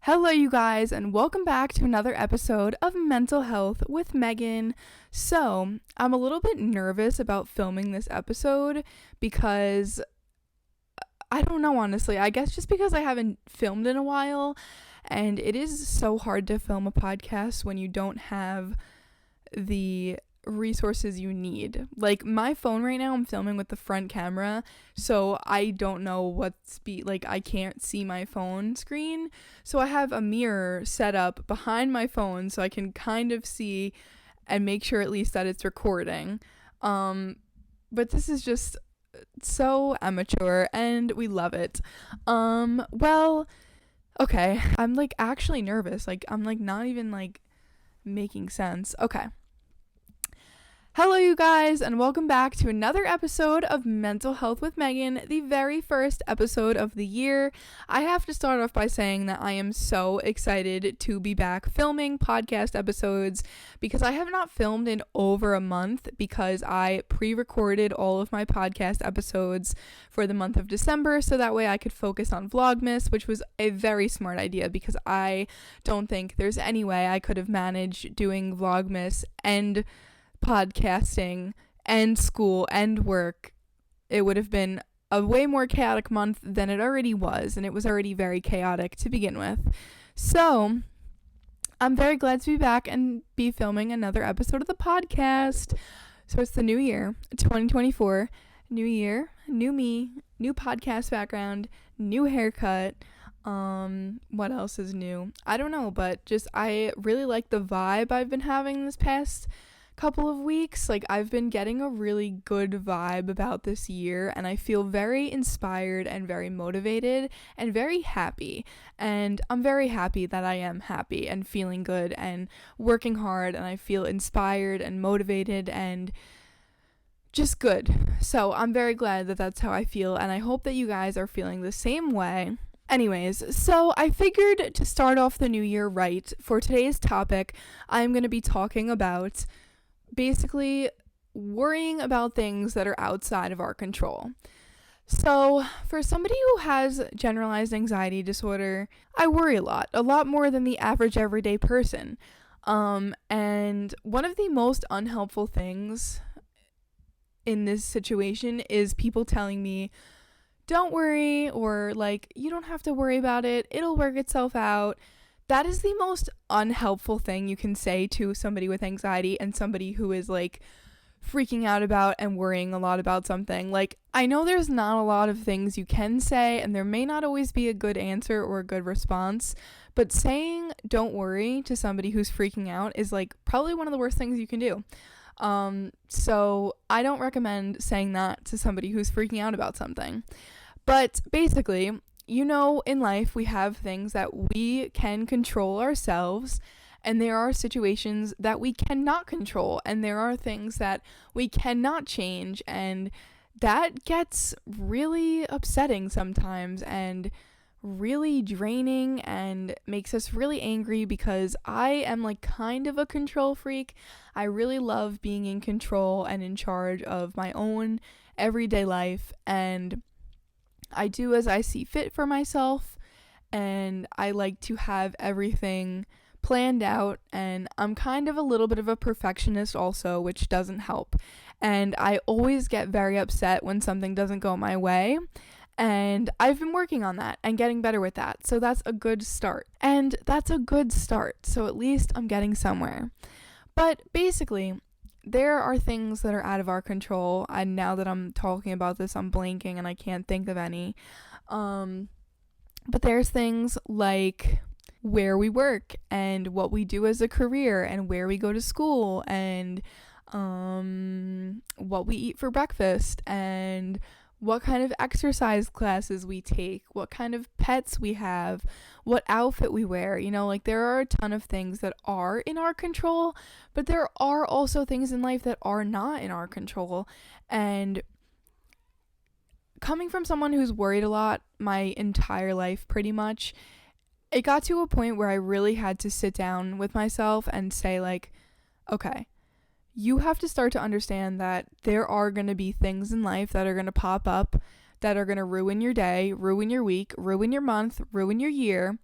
Hello, you guys, and welcome back to another episode of Mental Health with Megan. So, I'm a little bit nervous about filming this episode because I don't know, honestly. I guess just because I haven't filmed in a while, and it is so hard to film a podcast when you don't have the resources you need. Like my phone right now, I'm filming with the front camera, so I don't know what speed, like I can't see my phone screen, so I have a mirror set up behind my phone so I can kind of see and make sure at least that it's recording. But this is just so amateur and we love it. Well, okay, I'm like actually nervous, like I'm like not even like making sense. Okay. Hello, you guys, and welcome back to another episode of Mental Health with Megan, the very first episode of the year. I have to start off by saying that I am so excited to be back filming podcast episodes because I have not filmed in over a month because I pre-recorded all of my podcast episodes for the month of December so that way I could focus on Vlogmas, which was a very smart idea because I don't think there's any way I could have managed doing Vlogmas and podcasting and school and work. It would have been a way more chaotic month than it already was, and it was already very chaotic to begin with. So I'm very glad to be back and be filming another episode of the podcast. So it's the new year, 2024, new year, new me, new podcast background, new haircut. What else is new? I don't know, but just I really like the vibe I've been having this past couple of weeks. Like I've been getting a really good vibe about this year, and I feel very inspired and very motivated and very happy, and I'm very happy that I am happy and feeling good and working hard, and I feel inspired and motivated and just good. So I'm very glad that that's how I feel, and I hope that you guys are feeling the same way. Anyways, so I figured to start off the new year right, for today's topic, I'm going to be talking about basically worrying about things that are outside of our control. So for somebody who has generalized anxiety disorder, I worry a lot more than the average everyday person. And one of the most unhelpful things in this situation is people telling me, don't worry, or like, you don't have to worry about it, it'll work itself out. That is the most unhelpful thing you can say to somebody with anxiety and somebody who is like freaking out about and worrying a lot about something. Like, I know there's not a lot of things you can say, and there may not always be a good answer or a good response, but saying don't worry to somebody who's freaking out is like probably one of the worst things you can do. So I don't recommend saying that to somebody who's freaking out about something. But basically, you know, in life, we have things that we can control ourselves, and there are situations that we cannot control, and there are things that we cannot change, and that gets really upsetting sometimes and really draining and makes us really angry because I am like kind of a control freak. I really love being in control and in charge of my own everyday life, and I do as I see fit for myself, and I like to have everything planned out, and I'm kind of a little bit of a perfectionist also, which doesn't help, and I always get very upset when something doesn't go my way, and I've been working on that and getting better with that, so that's a good start, so at least I'm getting somewhere. But basically, there are things that are out of our control, and now that I'm talking about this, I'm blanking and I can't think of any. But there's things like where we work and what we do as a career and where we go to school and what we eat for breakfast and what kind of exercise classes we take, what kind of pets we have, what outfit we wear. You know, like there are a ton of things that are in our control, but there are also things in life that are not in our control. And coming from someone who's worried a lot my entire life pretty much, it got to a point where I really had to sit down with myself and say like, okay, you have to start to understand that there are going to be things in life that are going to pop up that are going to ruin your day, ruin your week, ruin your month, ruin your year.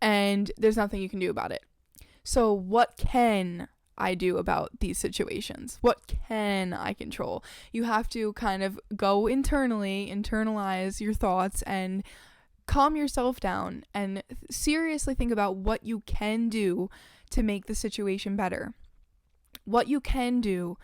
and there's nothing you can do about it. So what can I do about these situations? What can I control? You have to kind of go internally, internalize your thoughts, and calm yourself down and seriously think about what you can do to make the situation better. What you can do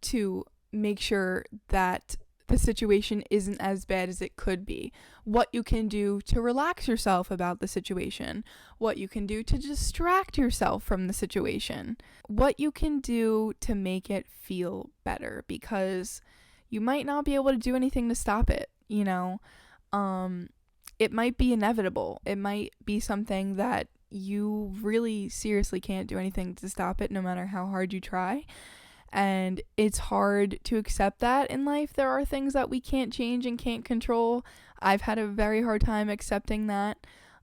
to make sure that the situation isn't as bad as it could be. What you can do to relax yourself about the situation. What you can do to distract yourself from the situation. What you can do to make it feel better, because you might not be able to do anything to stop it, you know. It might be inevitable. It might be something that you really seriously can't do anything to stop it, no matter how hard you try. And it's hard to accept that in life. There are things that we can't change and can't control. I've had a very hard time accepting that.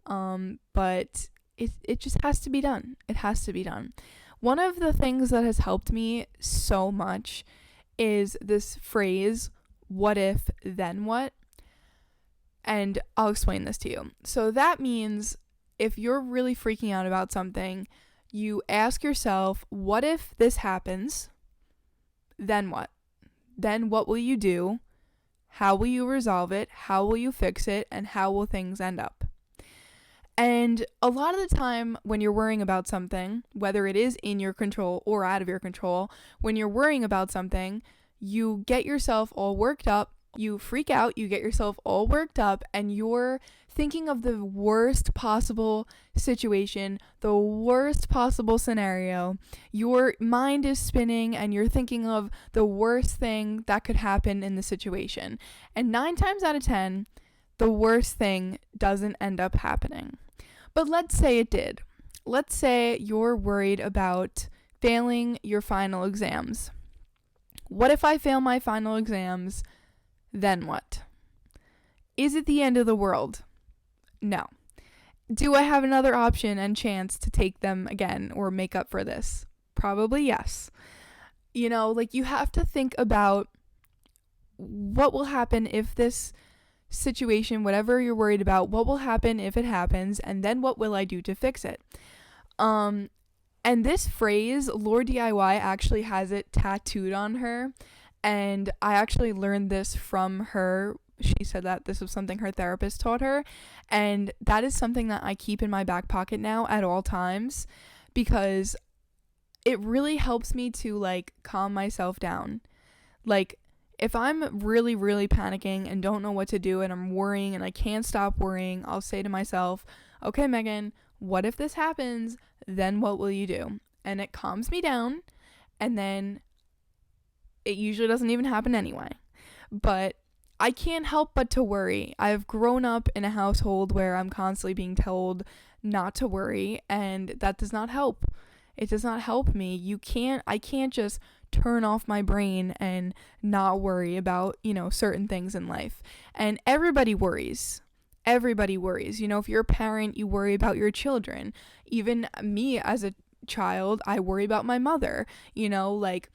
But it just has to be done. It has to be done. One of the things that has helped me so much is this phrase, what if, then what? And I'll explain this to you. So that means if you're really freaking out about something, you ask yourself, what if this happens? Then what? Then what will you do? How will you resolve it? How will you fix it? And how will things end up? And a lot of the time when you're worrying about something, whether it is in your control or out of your control, when you're worrying about something, you get yourself all worked up, you freak out, you get yourself all worked up, and you're thinking of the worst possible situation, the worst possible scenario. Your mind is spinning and you're thinking of the worst thing that could happen in the situation. And 9 times out of 10, the worst thing doesn't end up happening. But let's say it did. Let's say you're worried about failing your final exams. What if I fail my final exams? Then what? Is it the end of the world? No. Do I have another option and chance to take them again or make up for this? Probably yes. You know, like, you have to think about what will happen if this situation, whatever you're worried about, what will happen if it happens, and then what will I do to fix it? And this phrase, Lord DIY, actually has it tattooed on her. And I actually learned this from her. She said that this was something her therapist taught her. And that is something that I keep in my back pocket now at all times, because it really helps me to, like, calm myself down. Like, if I'm really, really panicking and don't know what to do and I'm worrying and I can't stop worrying, I'll say to myself, okay, Megan, what if this happens? Then what will you do? And it calms me down. And then it usually doesn't even happen anyway. But I can't help but to worry. I've grown up in a household where I'm constantly being told not to worry, and that does not help. It does not help me. I can't just turn off my brain and not worry about, certain things in life. And everybody worries. Everybody worries. If you're a parent, you worry about your children. Even me as a child, I worry about my mother. Like,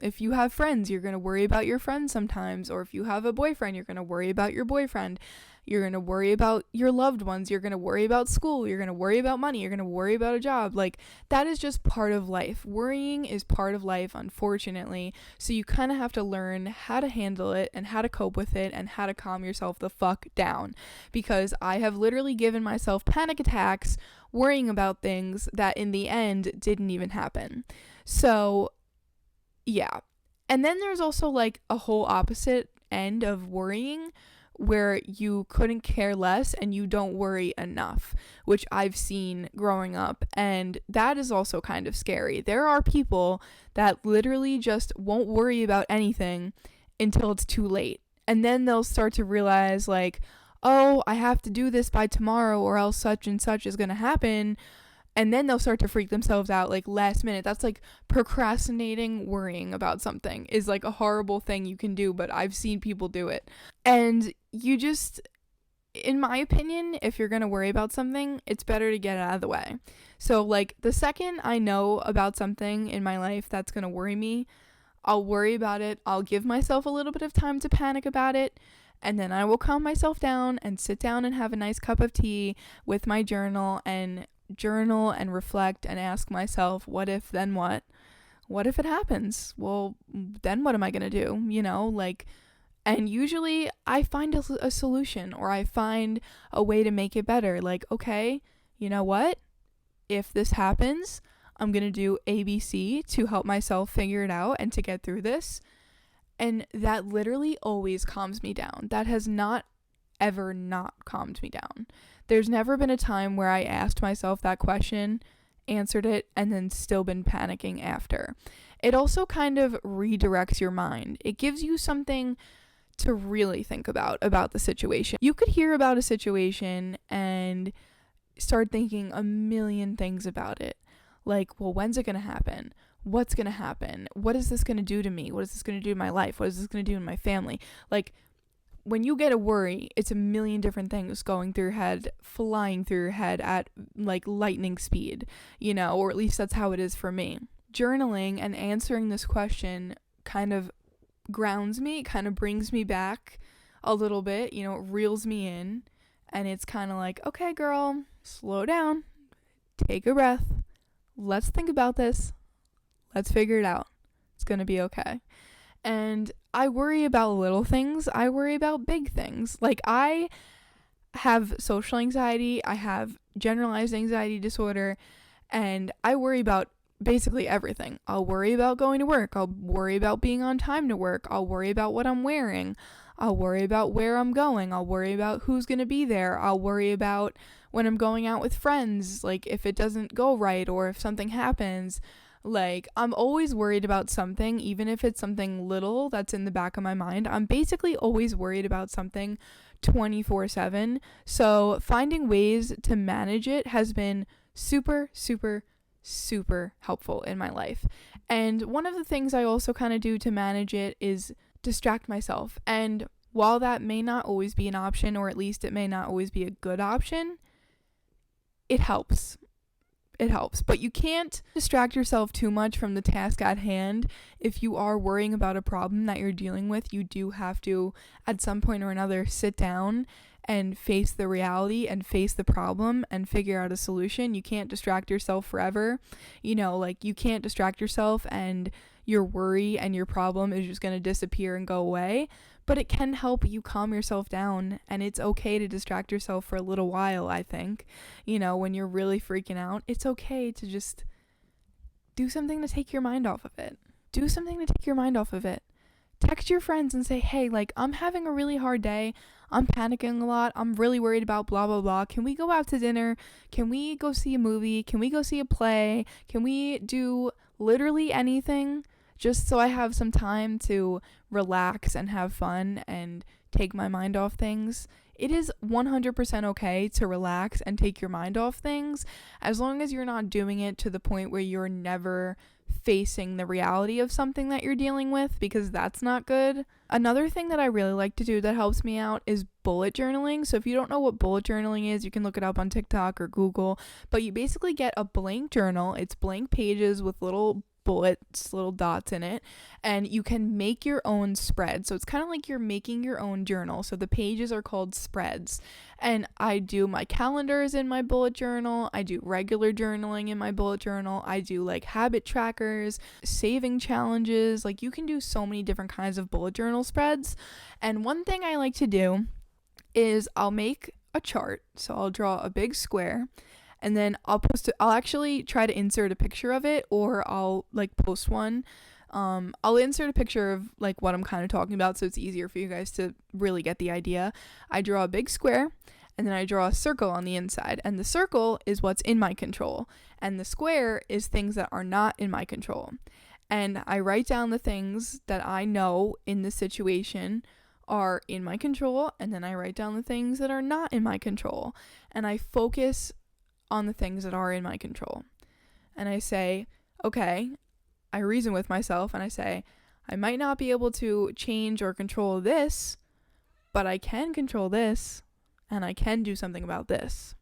if you have friends, you're going to worry about your friends sometimes. Or if you have a boyfriend, you're going to worry about your boyfriend. You're going to worry about your loved ones. You're going to worry about school. You're going to worry about money. You're going to worry about a job. Like, that is just part of life. Worrying is part of life, unfortunately. So you kind of have to learn how to handle it and how to cope with it and how to calm yourself the fuck down. Because I have literally given myself panic attacks worrying about things that in the end didn't even happen. So, yeah. And then there's also, like, a whole opposite end of worrying, where you couldn't care less and you don't worry enough, which I've seen growing up, and that is also kind of scary. There are people that literally just won't worry about anything until it's too late, and then they'll start to realize, like, oh, I have to do this by tomorrow or else such and such is going to happen. And then they'll start to freak themselves out, like, last minute. That's like procrastinating. Worrying about something is like a horrible thing you can do, but I've seen people do it. And you just, in my opinion, if you're going to worry about something, it's better to get it out of the way. So, like, the second I know about something in my life that's going to worry me, I'll worry about it. I'll give myself a little bit of time to panic about it. And then I will calm myself down and sit down and have a nice cup of tea with my journal and journal and reflect and ask myself, what if, then what? What if it happens? Well, then what am I going to do? And usually I find a solution, or I find a way to make it better. Like, okay, you know what? If this happens, I'm going to do ABC to help myself figure it out and to get through this. And that literally always calms me down. That has not ever not calmed me down. There's never been a time where I asked myself that question, answered it, and then still been panicking after. It also kind of redirects your mind. It gives you something to really think about the situation. You could hear about a situation and start thinking a million things about it. Like, well, when's it going to happen? What's going to happen? What is this going to do to me? What is this going to do to my life? What is this going to do in my family? Like, when you get a worry, it's a million different things going through your head, flying through your head at like lightning speed, or at least that's how it is for me. Journaling and answering this question kind of grounds me, kind of brings me back a little bit, it reels me in, and it's kind of like, okay, girl, slow down, take a breath, let's think about this, let's figure it out, it's gonna be okay. And I worry about little things, I worry about big things. Like, I have social anxiety, I have generalized anxiety disorder, and I worry about basically everything. I'll worry about going to work. I'll worry about being on time to work. I'll worry about what I'm wearing. I'll worry about where I'm going. I'll worry about who's going to be there. I'll worry about when I'm going out with friends, like if it doesn't go right or if something happens. Like, I'm always worried about something, even if it's something little that's in the back of my mind. I'm basically always worried about something 24/7. So finding ways to manage it has been super, super, super helpful in my life. And one of the things I also kind of do to manage it is distract myself. And while that may not always be an option, or at least it may not always be a good option, it helps. It helps. But you can't distract yourself too much from the task at hand. If you are worrying about a problem that you're dealing with, you do have to, at some point or another, sit down and face the reality and face the problem and figure out a solution. You can't distract yourself forever. You can't distract yourself and your worry and your problem is just going to disappear and go away. But it can help you calm yourself down, and it's okay to distract yourself for a little while, I think. When you're really freaking out, it's okay to just do something to take your mind off of it. Text your friends and say, hey, I'm having a really hard day. I'm panicking a lot. I'm really worried about blah, blah, blah. Can we go out to dinner? Can we go see a movie? Can we go see a play? Can we do literally anything? Just so I have some time to relax and have fun and take my mind off things. It is 100% okay to relax and take your mind off things, as long as you're not doing it to the point where you're never facing the reality of something that you're dealing with, because that's not good. Another thing that I really like to do that helps me out is bullet journaling. So if you don't know what bullet journaling is, you can look it up on TikTok or Google, but you basically get a blank journal. It's blank pages with little bullets, little dots in it, and you can make your own spread. So it's kind of like you're making your own journal. So the pages are called spreads, and I do my calendars in my bullet journal. I do regular journaling in my bullet journal. I do habit trackers, saving challenges. You can do so many different kinds of bullet journal spreads. And one thing I like to do is I'll make a chart. So I'll draw a big square, and then I'll post it. I'll actually try to insert a picture of it, or I'll post one. I'll insert a picture of what I'm kind of talking about, so it's easier for you guys to really get the idea. I draw a big square, and then I draw a circle on the inside, and the circle is what's in my control, and the square is things that are not in my control. And I write down the things that I know in the situation are in my control, and then I write down the things that are not in my control, and I focus on the things that are in my control. And I say, okay, I reason with myself and I say, I might not be able to change or control this, but I can control this, and I can do something about this.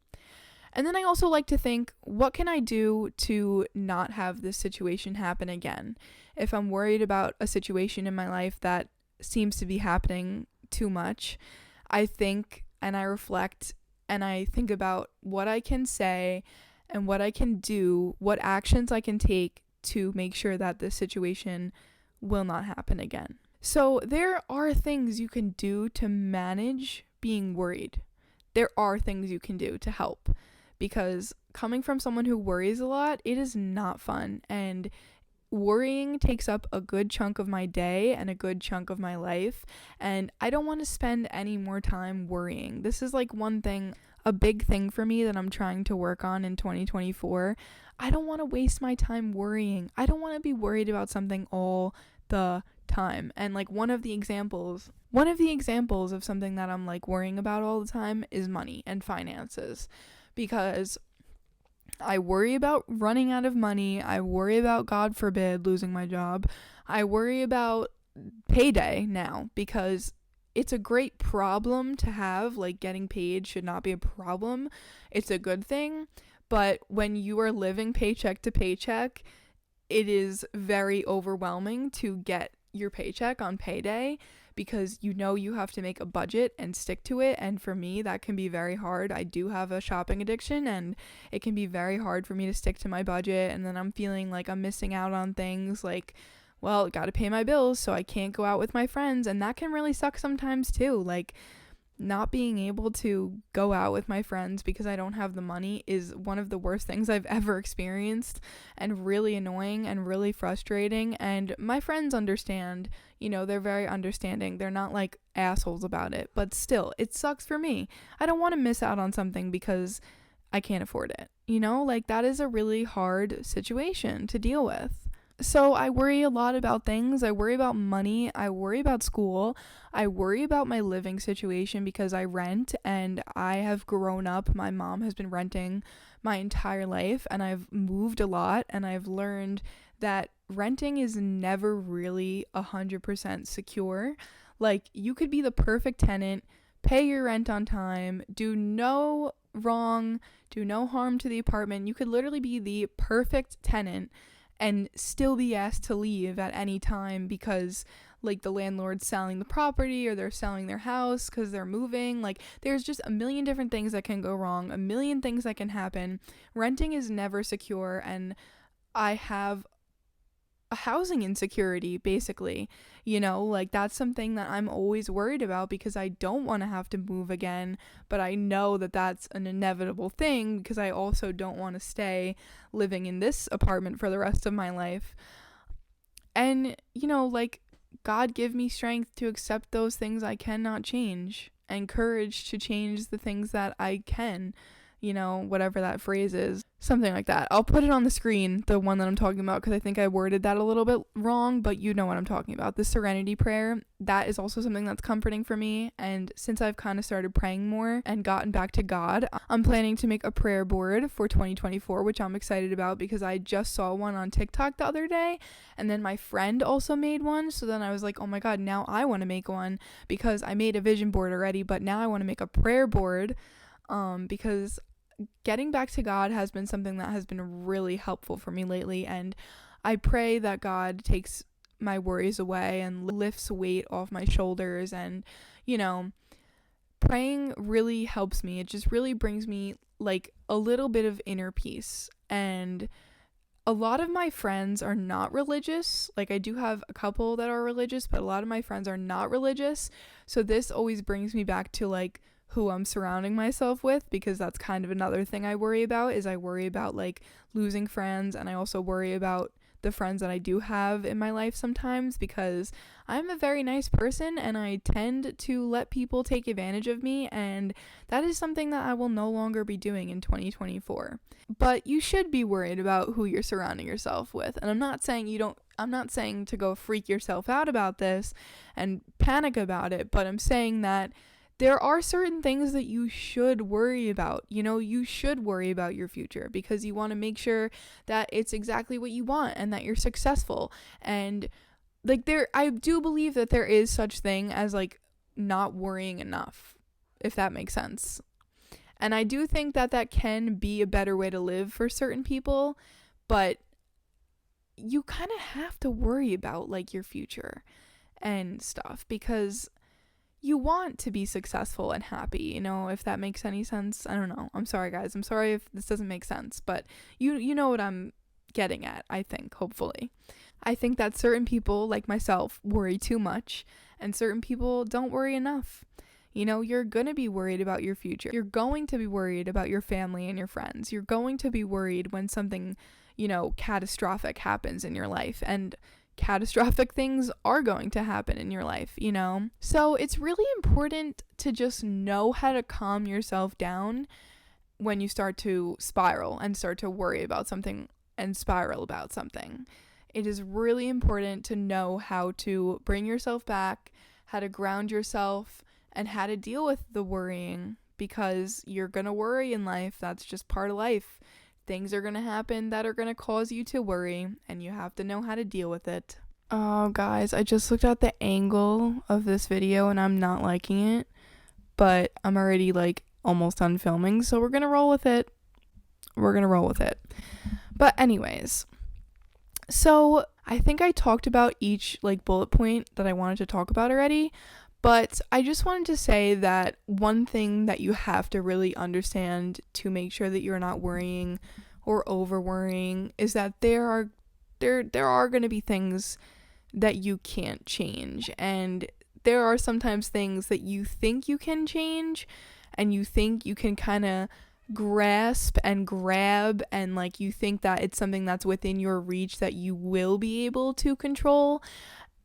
And then I also like to think, what can I do to not have this situation happen again? If I'm worried about a situation in my life that seems to be happening too much, I think and I reflect and I think about what I can say and what I can do, what actions I can take to make sure that this situation will not happen again. So there are things you can do to manage being worried. There are things you can do to help, because coming from someone who worries a lot, it is not fun, and worrying takes up a good chunk of my day and a good chunk of my life, and I don't want to spend any more time worrying. This is like one thing, a big thing for me that I'm trying to work on in 2024. I don't want to waste my time worrying. I don't want to be worried about something all the time. And like one of the examples of something that I'm like worrying about all the time is money and finances, because I worry about running out of money. I worry about, God forbid, losing my job. I worry about payday now, because it's a great problem to have. Like, getting paid should not be a problem. It's a good thing. But when you are living paycheck to paycheck, it is very overwhelming to get your paycheck on payday, because you know you have to make a budget and stick to it. And for me, that can be very hard. I do have a shopping addiction, and it can be very hard for me to stick to my budget, and then I'm feeling like I'm missing out on things like, well, gotta pay my bills, so I can't go out with my friends, and that can really suck sometimes too. Like, not being able to go out with my friends because I don't have the money is one of the worst things I've ever experienced, and really annoying and really frustrating. And my friends understand, they're very understanding. They're not like assholes about it, but still, it sucks for me. I don't want to miss out on something because I can't afford it. Like, that is a really hard situation to deal with. So I worry a lot about things. I worry about money. I worry about school. I worry about my living situation because I rent, and I have grown up. My mom has been renting my entire life, and I've moved a lot, and I've learned that renting is never really 100% secure. Like, you could be the perfect tenant, pay your rent on time, do no wrong, do no harm to the apartment. You could literally be the perfect tenant and still be asked to leave at any time because, like, the landlord's selling the property, or they're selling their house because they're moving. Like, there's just a million different things that can go wrong, a million things that can happen. Renting is never secure, and I have a housing insecurity, basically. Like, that's something that I'm always worried about, because I don't want to have to move again, but I know that that's an inevitable thing, because I also don't want to stay living in this apartment for the rest of my life. And like, God give me strength to accept those things I cannot change, and courage to change the things that I can, whatever that phrase is, something like that. I'll put it on the screen, the one that I'm talking about, because I think I worded that a little bit wrong, but you know what I'm talking about. The Serenity Prayer, that is also something that's comforting for me. And since I've kind of started praying more and gotten back to God, I'm planning to make a prayer board for 2024, which I'm excited about, because I just saw one on TikTok the other day, and then my friend also made one. So then I was like, oh my God, now I want to make one, because I made a vision board already, but now I want to make a prayer board, because getting back to God has been something that has been really helpful for me lately, and I pray that God takes my worries away and lifts weight off my shoulders. And praying really helps me. It just really brings me like a little bit of inner peace. And a lot of my friends are not religious. Like, I do have a couple that are religious, but a lot of my friends are not religious. So this always brings me back to like who I'm surrounding myself with, because that's kind of another thing I worry about, is I worry about like losing friends, and I also worry about the friends that I do have in my life sometimes, because I'm a very nice person and I tend to let people take advantage of me, and that is something that I will no longer be doing in 2024. But you should be worried about who you're surrounding yourself with, and I'm not saying to go freak yourself out about this and panic about it, but I'm saying that there are certain things that you should worry about. You should worry about your future, because you want to make sure that it's exactly what you want and that you're successful. And like, I do believe that there is such thing as like not worrying enough, if that makes sense. And I do think that can be a better way to live for certain people, but you kind of have to worry about like your future and stuff, because you want to be successful and happy, you know, if that makes any sense. I don't know. I'm sorry, guys. I'm sorry if this doesn't make sense, but you know what I'm getting at, I think, hopefully. I think that certain people, like myself, worry too much, and certain people don't worry enough. You know, you're going to be worried about your future. You're going to be worried about your family and your friends. You're going to be worried when something, you know, catastrophic happens in your life. And catastrophic things are going to happen in your life, you know? So it's really important to just know how to calm yourself down when you start to spiral and start to worry about something and spiral about something. It is really important to know how to bring yourself back, how to ground yourself, and how to deal with the worrying, because you're going to worry in life. That's just part of life. Things are going to happen that are going to cause you to worry, and you have to know how to deal with it. Oh, guys, I just looked at the angle of this video, and I'm not liking it, but I'm already, like, almost done filming, so we're going to roll with it. But anyways, so I think I talked about each, like, bullet point that I wanted to talk about already. But I just wanted to say that one thing that you have to really understand to make sure that you're not worrying or over worrying is that there are going to be things that you can't change, and there are sometimes things that you think you can change and you think you can kind of grasp and grab, and like you think that it's something that's within your reach that you will be able to control,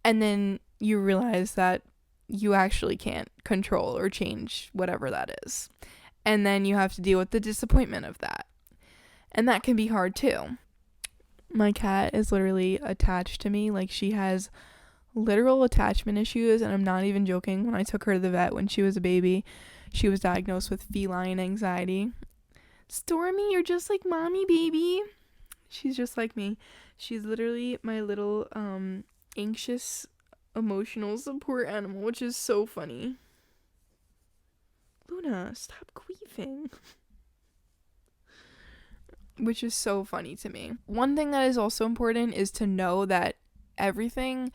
and then you realize that you actually can't control or change whatever that is. And then you have to deal with the disappointment of that. And that can be hard too. My cat is literally attached to me. Like, she has literal attachment issues, and I'm not even joking. When I took her to the vet when she was a baby, she was diagnosed with feline anxiety. Stormy, you're just like mommy, baby. She's just like me. She's literally my little anxious emotional support animal, which is so funny. Luna, stop queefing. Which is so funny to me. One thing that is also important is to know that everything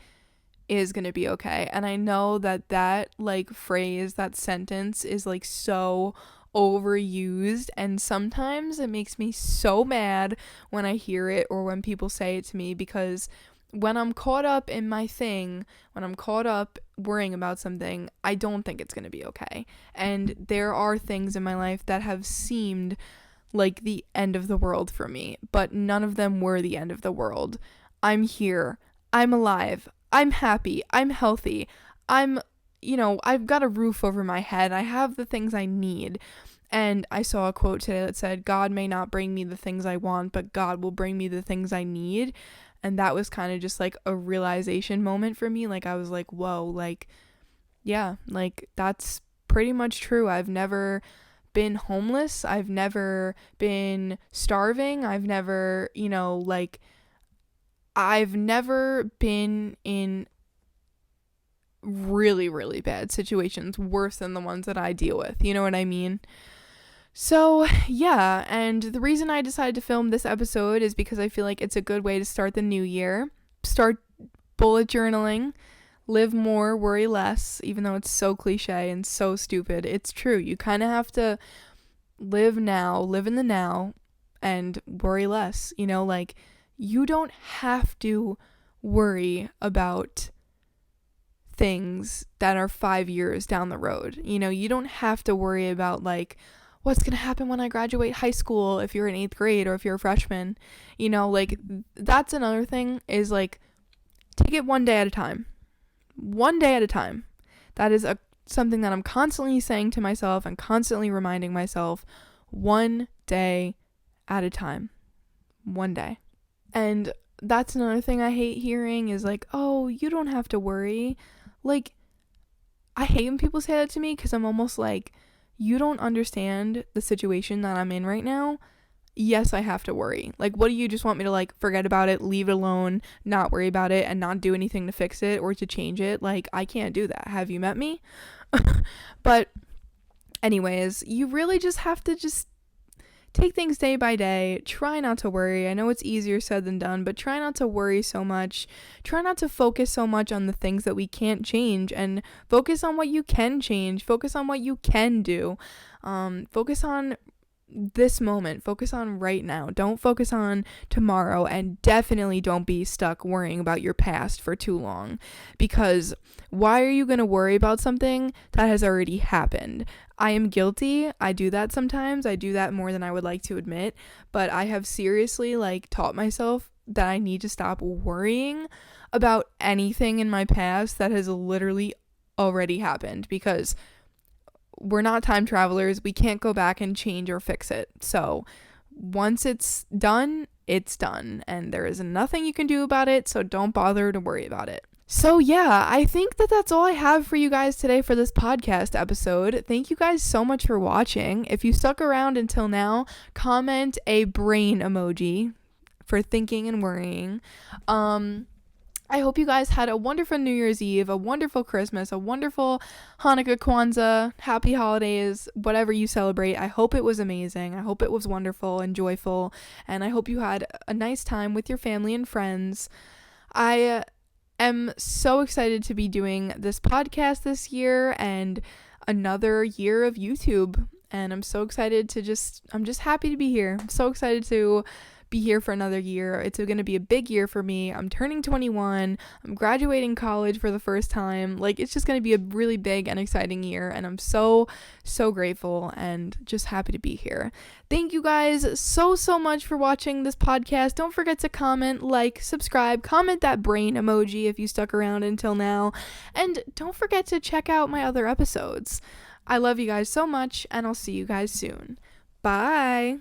is going to be okay. And I know that like phrase, that sentence is like so overused, and sometimes it makes me so mad when I hear it or when people say it to me, because when I'm caught up in my thing, when I'm caught up worrying about something, I don't think it's going to be okay. And there are things in my life that have seemed like the end of the world for me, but none of them were the end of the world. I'm here. I'm alive. I'm happy. I'm healthy. I've got a roof over my head. I have the things I need. And I saw a quote today that said, God may not bring me the things I want, but God will bring me the things I need. And that was kind of just like a realization moment for me. Like, I was like, whoa, like, yeah, like that's pretty much true. I've never been homeless. I've never been starving. I've never, I've never been in really, really bad situations, worse than the ones that I deal with. You know what I mean? So, yeah, and the reason I decided to film this episode is because I feel like it's a good way to start the new year. Start bullet journaling, live more, worry less, even though it's so cliche and so stupid. It's true. You kind of have to live now, live in the now, and worry less. Like, you don't have to worry about things that are 5 years down the road. You don't have to worry about, like, what's going to happen when I graduate high school if you're in 8th grade or if you're a freshman. Like, that's another thing, is like, take it one day at a time. One day at a time. That is something that I'm constantly saying to myself and constantly reminding myself. One day at a time. One day. And that's another thing I hate hearing, is like, oh, you don't have to worry. Like, I hate when people say that to me, because I'm almost like, you don't understand the situation that I'm in right now. Yes, I have to worry. Like, what do you just want me to, like, forget about it, leave it alone, not worry about it, and not do anything to fix it or to change it? Like, I can't do that. Have you met me? But anyways, you really just have to just take things day by day. Try not to worry. I know it's easier said than done, but try not to worry so much. Try not to focus so much on the things that we can't change, and focus on what you can change. Focus on what you can do. Focus on this moment. Focus on right now. Don't focus on tomorrow, and definitely don't be stuck worrying about your past for too long, because why are you going to worry about something that has already happened? I am guilty. I do that sometimes. I do that more than I would like to admit, but I have seriously taught myself that I need to stop worrying about anything in my past that has literally already happened, because we're not time travelers. We can't go back and change or fix it. So once it's done, and there is nothing you can do about it, so don't bother to worry about it. So yeah, I think that's all I have for you guys today for this podcast episode. Thank you guys so much for watching. If you stuck around until now, comment a brain emoji for thinking and worrying. I hope you guys had a wonderful New Year's Eve, a wonderful Christmas, a wonderful Hanukkah, Kwanzaa, happy holidays, whatever you celebrate. I hope it was amazing. I hope it was wonderful and joyful, and I hope you had a nice time with your family and friends. I am so excited to be doing this podcast this year and another year of YouTube, and I'm so excited I'm just happy to be here. I'm so excited to be here for another year. It's going to be a big year for me. I'm turning 21. I'm graduating college for the first time. It's just going to be a really big and exciting year, and I'm so grateful and just happy to be here. Thank you guys so much for watching this podcast. Don't forget to comment, subscribe, comment that brain emoji if you stuck around until now, and don't forget to check out my other episodes. I love you guys so much, and I'll see you guys soon. Bye!